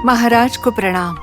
महाराज को प्रणाम।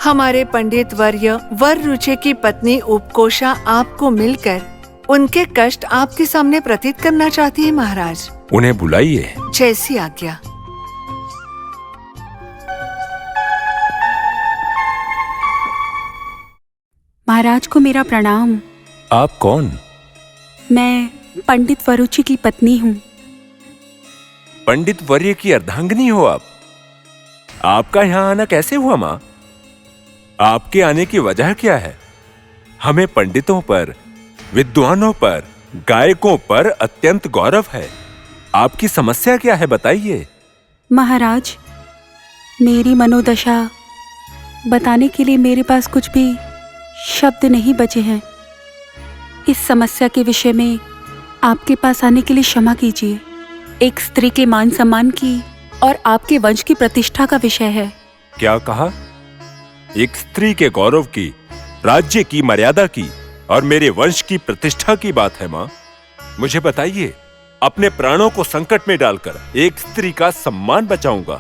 हमारे पंडित वर्य वर रुचि की पत्नी उपकोषा आपको मिलकर उनके कष्ट आपके सामने प्रतीत करना चाहती है महाराज। उन्हें बुलाइए। जैसी आज्ञा। महाराज को मेरा प्रणाम। आप कौन? मैं पंडित वरुचि की पत्नी हूँ। पंडित वर्य की अर्धांगिनी हो आप? आपका यहाँ आना कैसे हुआ माँ? आपके आने की वजह क्या है? हमें पंडितों पर, विद्वानों पर, गायकों पर अत्यंत गौरव है। आपकी समस्या क्या है बताइए। महाराज, मेरी मनोदशा बताने के लिए मेरे पास कुछ भी शब्द नहीं बचे हैं। इस समस्या के विषय में आपके पास आने के लिए क्षमा कीजिए। एक स्त्री के मान सम्मान की और आपके वंश की प्रतिष्ठा का विषय है। क्या कहा? एक स्त्री के गौरव की, राज्य की मर्यादा की और मेरे वंश की प्रतिष्ठा की बात है माँ। मुझे बताइए, अपने प्राणों को संकट में डालकर एक स्त्री का सम्मान बचाऊंगा।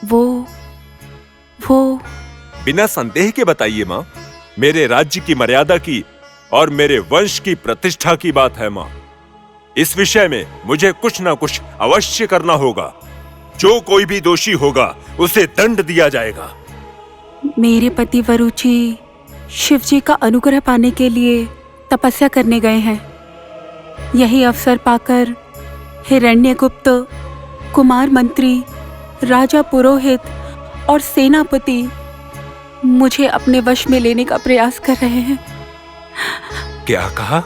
वो बिना संदेह के बताइए माँ। मेरे राज्य की मर्यादा की और मेरे वंश की प्रतिष्ठा की बात है माँ। इस विषय में मुझे कुछ ना कुछ अवश्य करना होगा। जो कोई भी दोषी होगा उसे दंड दिया जाएगा। मेरे पति वरुचि शिव जी का अनुग्रह पाने के लिए तपस्या करने गए हैं। यही अवसर पाकर हिरण्यगुप्त, कुमार मंत्री, राजा पुरोहित और सेनापति मुझे अपने वश में लेने का प्रयास कर रहे हैं। क्या कहा?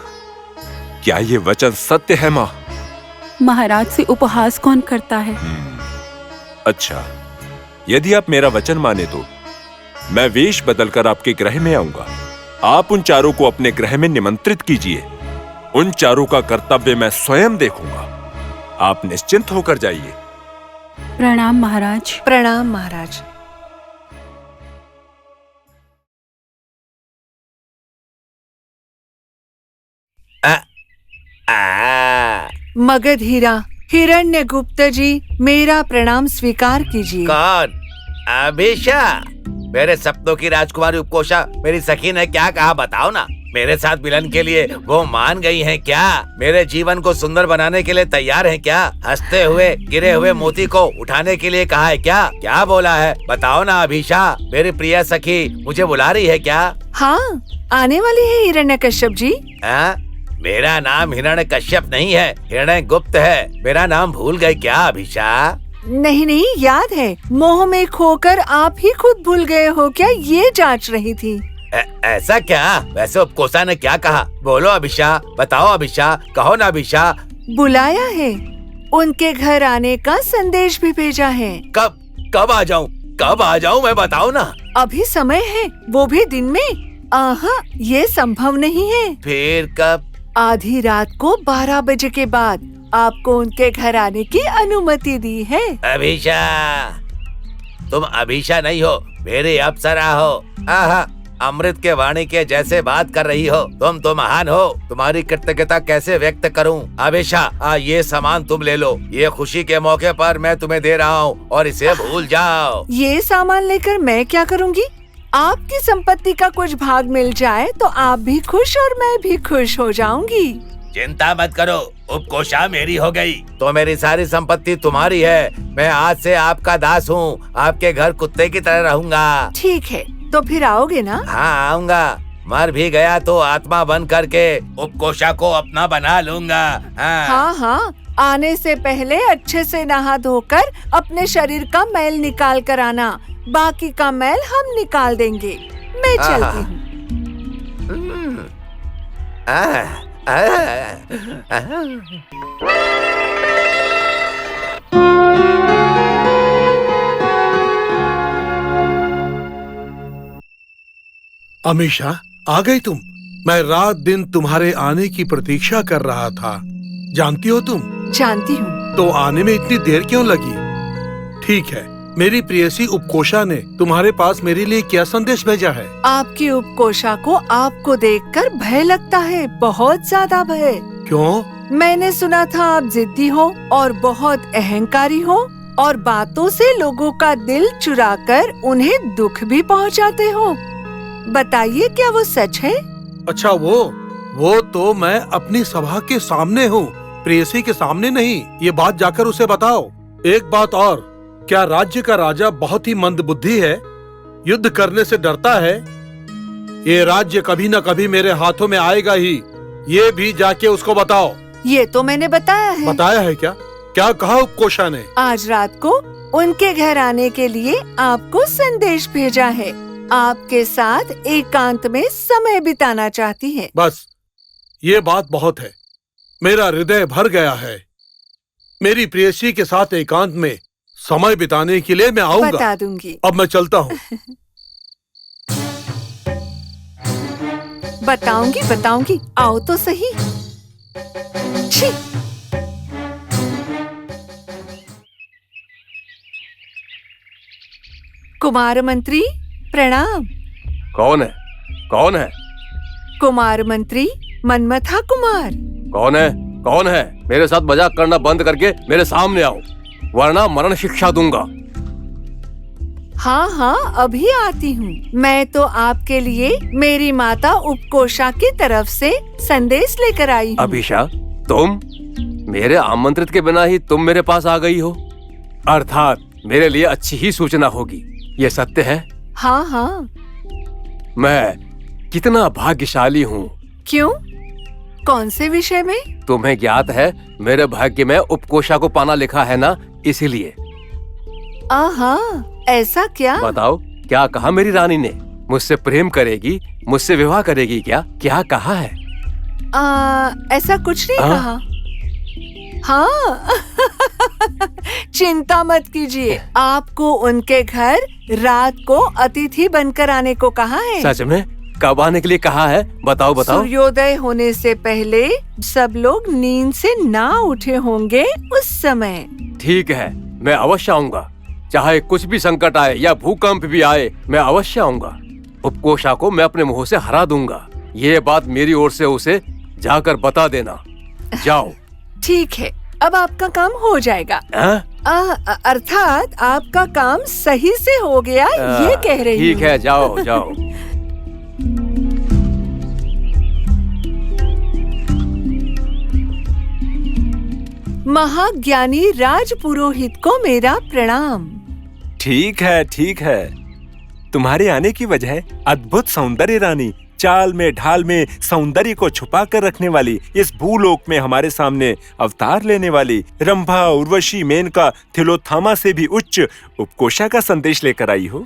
क्या ये वचन सत्य है माँ? महाराज से उपहास कौन करता है? अच्छा, यदि आप मेरा वचन माने तो मैं वेश बदलकर आपके गृह में आऊंगा। आप उन चारों को अपने गृह में निमंत्रित कीजिए। उन चारों का कर्तव्य मैं स्वयं देखूंगा। आप निश्चिंत होकर जाइए। प्रणाम महाराज। प्रणाम महाराज। मगध हीरा हिरण्यगुप्त जी, मेरा प्रणाम स्वीकार कीजिए। कौन? अभिषा? मेरे सपनों की राजकुमारी उपकोषा मेरी सखी ने क्या कहा बताओ ना। मेरे साथ मिलन के लिए वो मान गई हैं क्या? मेरे जीवन को सुंदर बनाने के लिए तैयार हैं क्या? हंसते हुए गिरे हुए मोती को उठाने के लिए कहा है क्या? क्या बोला है बताओ ना अभिषा। मेरी प्रिय सखी मुझे बुला रही है क्या? हाँ, आने वाली है हिरण्यकश्यप जी। मेरा नाम हिरण्यकश्यप नहीं है, हिरण्यगुप्त है। मेरा नाम भूल गए क्या अभिषा? नहीं, याद है। मोह में खोकर आप ही खुद भूल गए हो क्या, ये जांच रही थी। ऐसा क्या? वैसे उपकोषा ने क्या कहा? बोलो अभिषा, बताओ अभिषा, कहो ना अभिषा। बुलाया है, उनके घर आने का संदेश भी भेजा है। कब आ जाऊँ? कब आ जाऊँ मैं बताओ ना। अभी समय है, वो भी दिन में। ये संभव नहीं है। फिर कब? आधी रात को 12 बजे के बाद आपको उनके घर आने की अनुमति दी है। अभिषा, तुम अभिषा नहीं हो, मेरी अप्सरा हो। अमृत के वाणी के जैसे बात कर रही हो। तुम तो महान हो, तुम्हारी कृतज्ञता कैसे व्यक्त करूं? अभिषा, ये सामान तुम ले लो। ये खुशी के मौके पर मैं तुम्हें दे रहा हूँ और इसे भूल जाओ। ये सामान लेकर मैं क्या करूँगी? आपकी संपत्ति का कुछ भाग मिल जाए तो आप भी खुश और मैं भी खुश हो जाऊंगी। चिंता मत करो, उपकोषा मेरी हो गई तो मेरी सारी संपत्ति तुम्हारी है। मैं आज से आपका दास हूँ, आपके घर कुत्ते की तरह रहूंगा। ठीक है, तो फिर आओगे ना? हाँ आऊंगा। मर भी गया तो आत्मा बन करके उपकोषा को अपना बना लूंगा। हाँ, आने से पहले अच्छे से नहा धोकर अपने शरीर का मैल निकाल कर आना। बाकी का मैल हम निकाल देंगे। मैं चलती हूँ। अमीषा, आ गई तुम? मैं रात दिन तुम्हारे आने की प्रतीक्षा कर रहा था। जानती हो तुम? जानती हूँ। तो आने में इतनी देर क्यों लगी? ठीक है, मेरी प्रेयसी उपकोषा ने तुम्हारे पास मेरे लिए क्या संदेश भेजा है? आपकी उपकोषा को आपको देखकर भय लगता है, बहुत ज्यादा भय। क्यों? मैंने सुना था आप जिद्दी हो और बहुत अहंकारी हो। और बातों से लोगों का दिल चुराकर उन्हें दुख भी पहुंचाते हो। बताइए, क्या वो सच है? अच्छा, वो तो मैं अपनी सभा के सामने हूँ, प्रेयसी के सामने नहीं। ये बात जाकर उसे बताओ। एक बात और, क्या राज्य का राजा बहुत ही मंदबुद्धि है? युद्ध करने से डरता है? ये राज्य कभी न कभी मेरे हाथों में आएगा ही, ये भी जाके उसको बताओ। ये तो मैंने बताया है। बताया है क्या? क्या कहा उपकोषा ने? आज रात को उनके घर आने के लिए आपको संदेश भेजा है। आपके साथ एकांत में समय बिताना चाहती है। बस ये बात बहुत है, मेरा हृदय भर गया है। मेरी प्रेयसी के साथ एकांत में समय बिताने के लिए मैं आऊंगा। बता दूंगी। अब मैं चलता हूँ। बताऊंगी, आओ तो सही। छी! कुमार मंत्री प्रणाम। कौन है? कौन है? कुमार मंत्री मनमथा कुमार। कौन है? कौन है? मेरे साथ मजाक करना बंद करके मेरे सामने आओ, वरना मरण शिक्षा दूंगा। हाँ, अभी आती हूँ। मैं तो आपके लिए मेरी माता उपकोषा की तरफ से संदेश लेकर आई हूँ। अभिषा, तुम मेरे आमंत्रित के बिना ही तुम मेरे पास आ गई हो, अर्थात मेरे लिए अच्छी ही सूचना होगी। ये सत्य है? हाँ। मैं कितना भाग्यशाली हूँ। क्यों? कौन से विषय में? तुम्हें ज्ञात है मेरे भाग्य में उपकोषा को पाना लिखा है ना, इसीलिए। आहा, ऐसा क्या? बताओ, क्या कहा मेरी रानी ने? मुझसे प्रेम करेगी, मुझसे विवाह करेगी क्या? क्या कहा है? ऐसा कुछ नहीं कहा। हाँ। चिंता मत कीजिए, आपको उनके घर रात को अतिथि बनकर आने को कहा है। सच में? कब आने के लिए कहा है? बताओ। सूर्योदय होने से पहले सब लोग नींद से ना उठे होंगे उस समय। ठीक है, मैं अवश्य आऊंगा। चाहे कुछ भी संकट आए या भूकंप भी आए, मैं अवश्य आऊंगा। उपकोषा को मैं अपने मुंह से हरा दूंगा। ये बात मेरी ओर से उसे जाकर बता देना। जाओ। ठीक है, अब आपका काम हो जाएगा। अर्थात आपका काम सही से हो गया, ये कह रही हूँ। ठीक है, जाओ। महाज्ञानी राजपुरोहित को मेरा प्रणाम। ठीक है। तुम्हारे आने की वजह अद्भुत सौंदर्य रानी, चाल में ढाल में सौंदर्य को छुपा कर रखने वाली, इस भूलोक में हमारे सामने अवतार लेने वाली रंभा, उर्वशी, मेनका, थिलोत्थामा से भी उच्च उपकोषा का संदेश लेकर आई हो।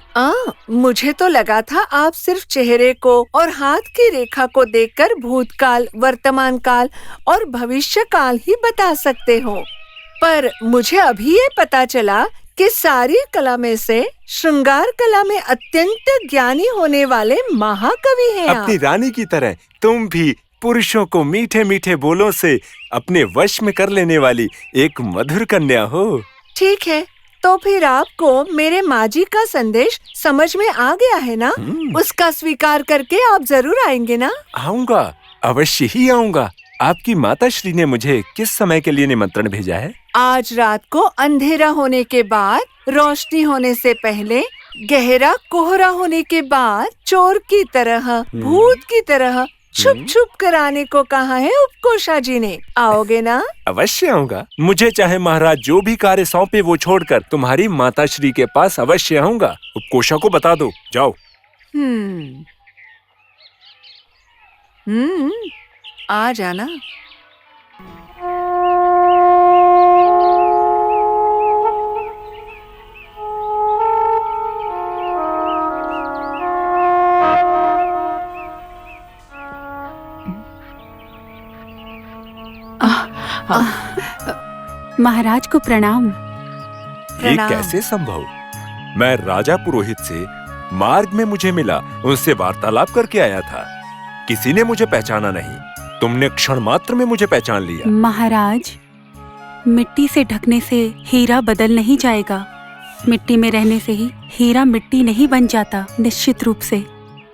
मुझे तो लगा था आप सिर्फ चेहरे को और हाथ की रेखा को देखकर भूतकाल, वर्तमान काल और भविष्य काल ही बता सकते हो, पर मुझे अभी ये पता चला कि सारी कला में से श्रृंगार कला में अत्यंत ज्ञानी होने वाले महाकवि हैं। अपनी रानी की तरह तुम भी पुरुषों को मीठे मीठे बोलों से अपने वश में कर लेने वाली एक मधुर कन्या हो। ठीक है, तो फिर आपको मेरे माजी का संदेश समझ में आ गया है ना? उसका स्वीकार करके आप जरूर आएंगे ना? आऊंगा, अवश्य ही आऊंगा। आपकी माता श्री ने मुझे किस समय के लिए निमंत्रण भेजा है? आज रात को अंधेरा होने के बाद, रोशनी होने से पहले, गहरा कोहरा होने के बाद, चोर की तरह, भूत की तरह छुप कर आने को कहा है उपकोषा जी ने। आओगे ना? अवश्य आऊंगा। मुझे चाहे महाराज जो भी कार्य सौंपे वो छोड़कर तुम्हारी माता श्री के पास अवश्य आऊंगा। उपकोषा को बता दो, जाओ। आ जाना। महाराज को प्रणाम। ये कैसे संभव? मैं राजा पुरोहित से मार्ग में मुझे मिला, उनसे वार्तालाप करके आया था। किसी ने मुझे पहचाना नहीं, तुमने क्षण मात्र में मुझे पहचान लिया। महाराज, मिट्टी से ढकने से हीरा बदल नहीं जाएगा। मिट्टी में रहने से ही हीरा मिट्टी नहीं बन जाता। निश्चित रूप से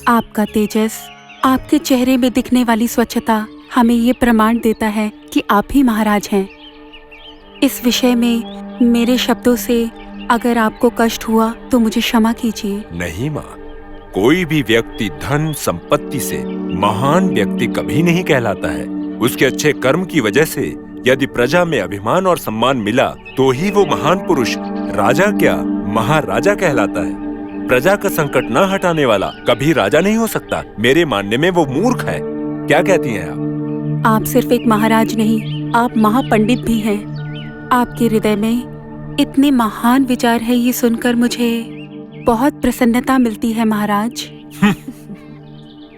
आपका तेजस, आपके चेहरे में दिखने वाली स्वच्छता हमें ये प्रमाण देता है कि आप ही महाराज हैं। इस विषय में मेरे शब्दों से अगर आपको कष्ट हुआ तो मुझे क्षमा कीजिए। नहीं माँ, कोई भी व्यक्ति धन संपत्ति से महान व्यक्ति कभी नहीं कहलाता है। उसके अच्छे कर्म की वजह से यदि प्रजा में अभिमान और सम्मान मिला तो ही वो महान पुरुष, राजा क्या महाराजा कहलाता है। प्रजा का संकट न हटाने वाला कभी राजा नहीं हो सकता। मेरे मानने में वो मूर्ख है। क्या कहती हैं आप? आप सिर्फ एक महाराज नहीं, आप महापंडित भी हैं। आपके हृदय में इतने महान विचार है, ये सुनकर मुझे बहुत प्रसन्नता मिलती है महाराज।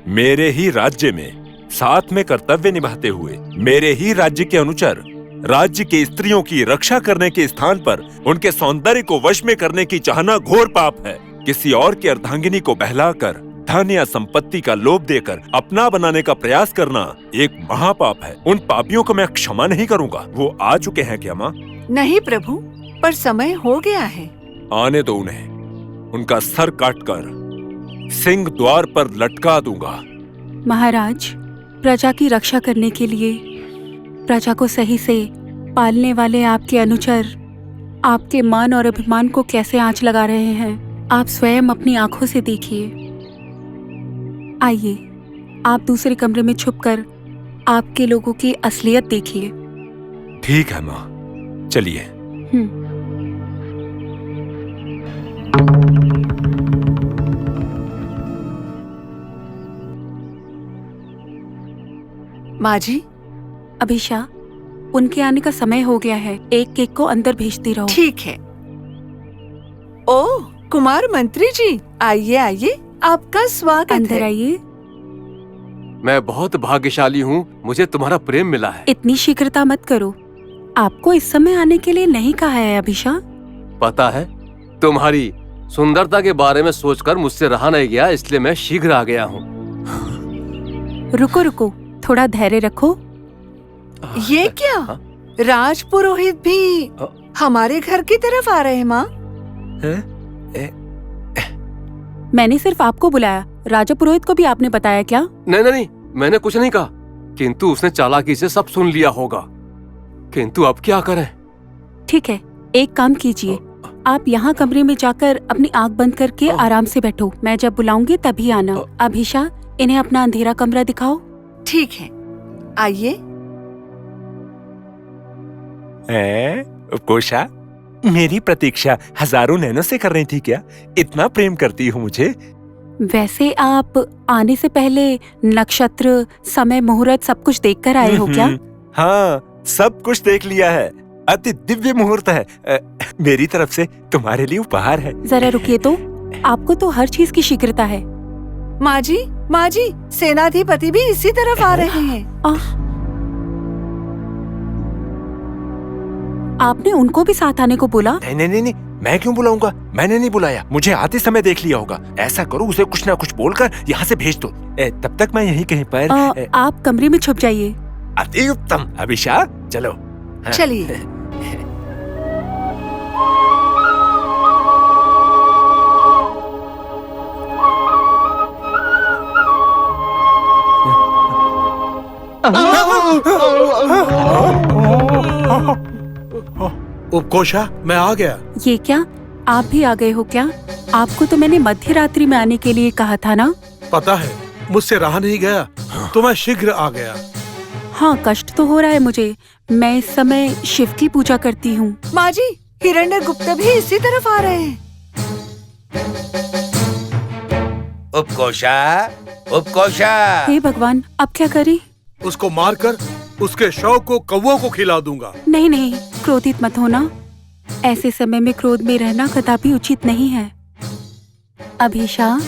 मेरे ही राज्य में साथ में कर्तव्य निभाते हुए मेरे ही राज्य के अनुचर राज्य के स्त्रियों की रक्षा करने के स्थान पर उनके सौंदर्य को वश में करने की चाहना घोर पाप है। किसी और की अर्धांगिनी को बहलाकर धन या संपत्ति का लोभ देकर अपना बनाने का प्रयास करना एक महापाप है। उन पापियों को मैं क्षमा नहीं करूंगा। वो आ चुके हैं क्या माँ? नहीं प्रभु, पर समय हो गया है। आने दो उन्हें। उनका सर काटकर सिंह द्वार पर लटका दूंगा। महाराज, प्रजा की रक्षा करने के लिए प्रजा को सही से पालने वाले आपके अनुचर आपके मान और अभिमान को कैसे आंच लगा रहे हैं, आप स्वयं अपनी आंखों से देखिए। आइए, आप दूसरे कमरे में छुपकर आपके लोगों की असलियत देखिए। ठीक है माँ, चलिए। माँ जी, अभिषा, उनके आने का समय हो गया है। एक केक को अंदर भेजती रहो। ठीक है। ओह, कुमार मंत्री जी, आइए आइए, आपका स्वागत अंदर है। आइए। मैं बहुत भाग्यशाली हूँ, मुझे तुम्हारा प्रेम मिला है। इतनी शीघ्रता मत करो। आपको इस समय आने के लिए नहीं कहा है अभिषा। पता है, तुम्हारी सुंदरता के बारे में सोचकर मुझसे रहा नहीं गया, इसलिए मैं शीघ्र आ गया हूँ। रुको रुको, थोड़ा धैर्य रखो। ये क्या? राजपुरोहित भी हमारे घर की तरफ आ रहे हैं माँ? मैंने सिर्फ आपको बुलाया, राजा पुरोहित को भी आपने बताया क्या? नहीं नहीं नहीं, मैंने कुछ नहीं कहा, किंतु उसने चालाकी से सब सुन लिया होगा। किंतु अब क्या करें? ठीक है, एक काम कीजिए, आप यहाँ कमरे में जाकर अपनी आंख बंद करके आराम से बैठो। मैं जब बुलाऊंगी तभी आना। अभिषा, इन्हें अपना अंधेरा कमरा दिखाओ। ठीक है, आइए। उपकोषा, मेरी प्रतीक्षा हजारों नैनों से कर रही थी क्या? इतना प्रेम करती हो मुझे? वैसे आप आने से पहले नक्षत्र, समय, मुहूर्त सब कुछ देख कर आए हो क्या? हाँ, सब कुछ देख लिया है। अति दिव्य मुहूर्त है। मेरी तरफ से तुम्हारे लिए उपहार है। जरा रुकिए तो, आपको तो हर चीज की शीघ्रता है। माँ जी, सेनाधिपति भी इसी तरफ आ रहे हैं। आपने उनको भी साथ आने को बोला? नहीं, मैं क्यों बुलाऊंगा? मैंने नहीं बुलाया, मुझे आते समय देख लिया होगा। ऐसा करो, उसे कुछ ना कुछ बोलकर यहाँ से भेज दो। तब तक मैं यहीं कहीं पर आप कमरे में छुप जाइए। अति उत्तम। अभिषा, चलो। हाँ। चलिए। उपकोषा, मैं आ गया। ये क्या, आप भी आ गए हो क्या? आपको तो मैंने मध्य रात्रि में आने के लिए कहा था ना? पता है, मुझसे रहा नहीं गया, तो मैं शीघ्र आ गया। हाँ, कष्ट तो हो रहा है मुझे। मैं इस समय शिव की पूजा करती हूँ। माँ जी, हिरण्यगुप्त भी इसी तरफ आ रहे हैं। उपकोषा। हे भगवान, अब क्या करें? उसको मारकर उसके शव को कौवों को खिला दूंगा। नहीं, क्रोधित मत होना। ऐसे समय में क्रोध में रहना कदापि उचित नहीं है। अभिषा,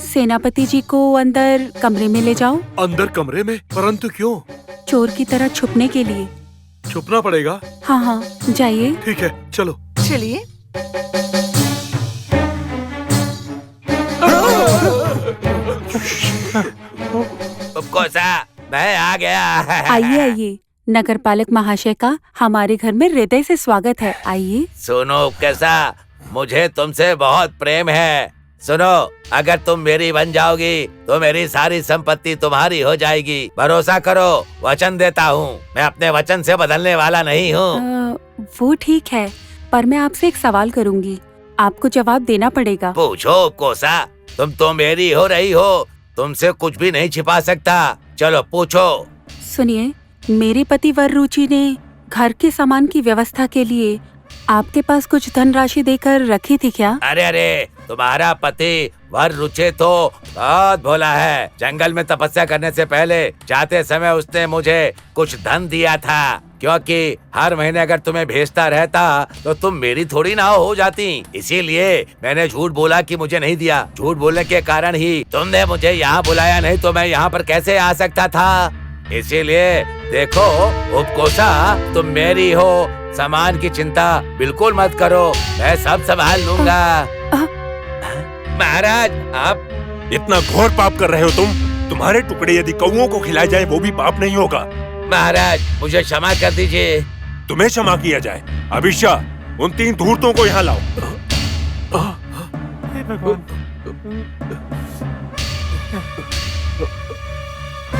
सेनापति जी को अंदर कमरे में ले जाओ। अंदर कमरे में? परंतु क्यों? चोर की तरह छुपने के लिए। छुपना पड़ेगा? हाँ, जाइए। ठीक है, चलो। चलिए। उपकोषा, मैं आ गया। आइए, नगरपालक महाशय का हमारे घर में हृदय से स्वागत है। आइए। सुनो उपकोषा, मुझे तुमसे बहुत प्रेम है। सुनो, अगर तुम मेरी बन जाओगी तो मेरी सारी संपत्ति तुम्हारी हो जाएगी। भरोसा करो, वचन देता हूँ। मैं अपने वचन से बदलने वाला नहीं हूँ। वो ठीक है, पर मैं आपसे एक सवाल करूंगी, आपको जवाब देना पड़ेगा। पूछो कोसा, तुम तो मेरी हो रही हो, तुमसे कुछ भी नहीं छिपा सकता। चलो पूछो। सुनिए, मेरे पति वररुचि ने घर के सामान की व्यवस्था के लिए आपके पास कुछ धनराशि देकर रखी थी क्या? अरे अरे, तुम्हारा पति वररुचि तो बहुत भोला है। जंगल में तपस्या करने से पहले जाते समय उसने मुझे कुछ धन दिया था, क्योंकि हर महीने अगर तुम्हें भेजता रहता तो तुम मेरी थोड़ी ना हो जाती। इसीलिए मैंने झूठ बोला कि मुझे नहीं दिया। झूठ बोलने के कारण ही तुमने मुझे यहाँ बुलाया, नहीं तो मैं यहाँ पर कैसे आ सकता था। इसीलिए देखो उपकोषा, तुम मेरी हो, सामान की चिंता बिल्कुल मत करो, मैं सब संभाल लूंगा। महाराज, आप इतना घोर पाप कर रहे हो तुम। तुम्हारे टुकड़े यदि कौओं को खिलाए जाए वो भी पाप नहीं होगा। महाराज, मुझे क्षमा कर दीजिए। तुम्हें क्षमा किया जाए। अभिषा, उन 3 धूर्तों को यहाँ लाओ।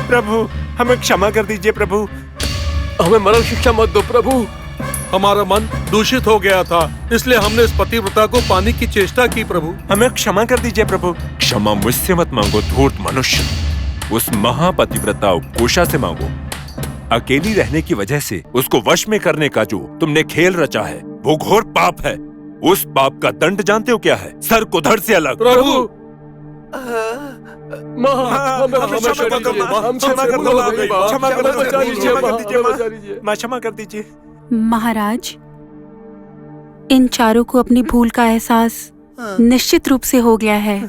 प्रभु, हमें क्षमा कर दीजिए प्रभु। हमें मरण शिक्षा मत दो प्रभु। हमारा मन दूषित हो गया था, इसलिए हमने इस पतिव्रता को पाने की चेष्टा की प्रभु। हमें क्षमा कर दीजिए प्रभु। क्षमा मुझसे मत मांगो धूर्त मनुष्य, उस महापतिव्रता उपकोषा से मांगो। अकेली रहने की वजह से उसको वश में करने का जो तुमने खेल रचा है वो घोर पाप है। उस पाप का दंड जानते हो क्या है? सर को धड़ से अलग। प्रभु, क्षमा कर दीजिए। महाराज, इन चारों को अपनी भूल का एहसास निश्चित रूप से हो गया है।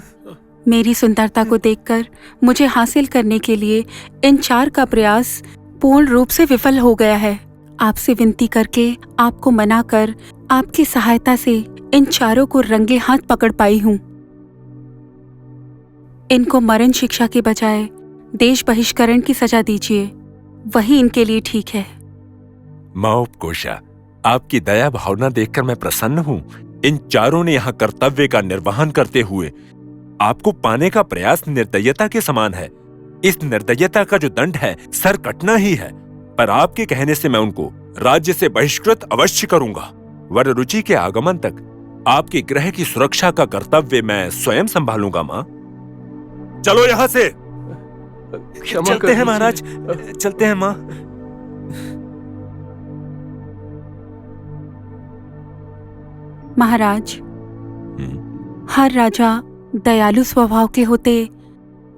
मेरी सुंदरता को देखकर मुझे हासिल करने के लिए इन 4 का प्रयास पूर्ण रूप से विफल हो गया है। आपसे विनती करके, आपको मनाकर, आपकी सहायता से इन चारों को रंगे हाथ पकड़ पाई हूँ। इनको मरण शिक्षा के बजाय देश बहिष्करण की सजा दीजिए, वही इनके लिए ठीक है। माँ उपकोषा, आपकी दया भावना देखकर मैं प्रसन्न हूँ। इन चारों ने यहाँ कर्तव्य का निर्वहन करते हुए आपको पाने का प्रयास निर्दयता के समान है। इस निर्दयता का जो दंड है सर कटना ही है, पर आपके कहने से मैं उनको राज्य से बहिष्कृत अवश्य करूंगा। वररुचि के आगमन तक आपके ग्रह की सुरक्षा का कर्तव्य मैं स्वयं संभालूंगा। माँ, चलो यहाँ से। चलते हैं महाराज, चलते हैं माँ। महाराज, हर राजा दयालु स्वभाव के होते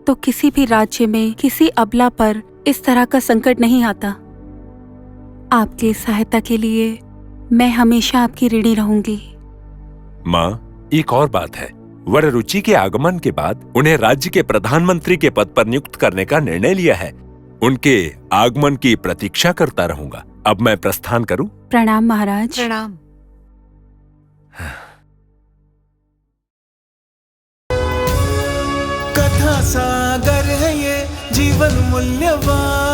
तो किसी भी राज्य में किसी अबला पर इस तरह का संकट नहीं आता। आपकी सहायता के लिए मैं हमेशा आपकी ऋणी रहूंगी। माँ, एक और बात है। वररुचि के आगमन के बाद उन्हें राज्य के प्रधानमंत्री के पद पर नियुक्त करने का निर्णय लिया है। उनके आगमन की प्रतीक्षा करता रहूंगा। अब मैं प्रस्थान करूं? प्रणाम महाराज। प्रणाम। कथा सागर है ये जीवन मूल्यवान।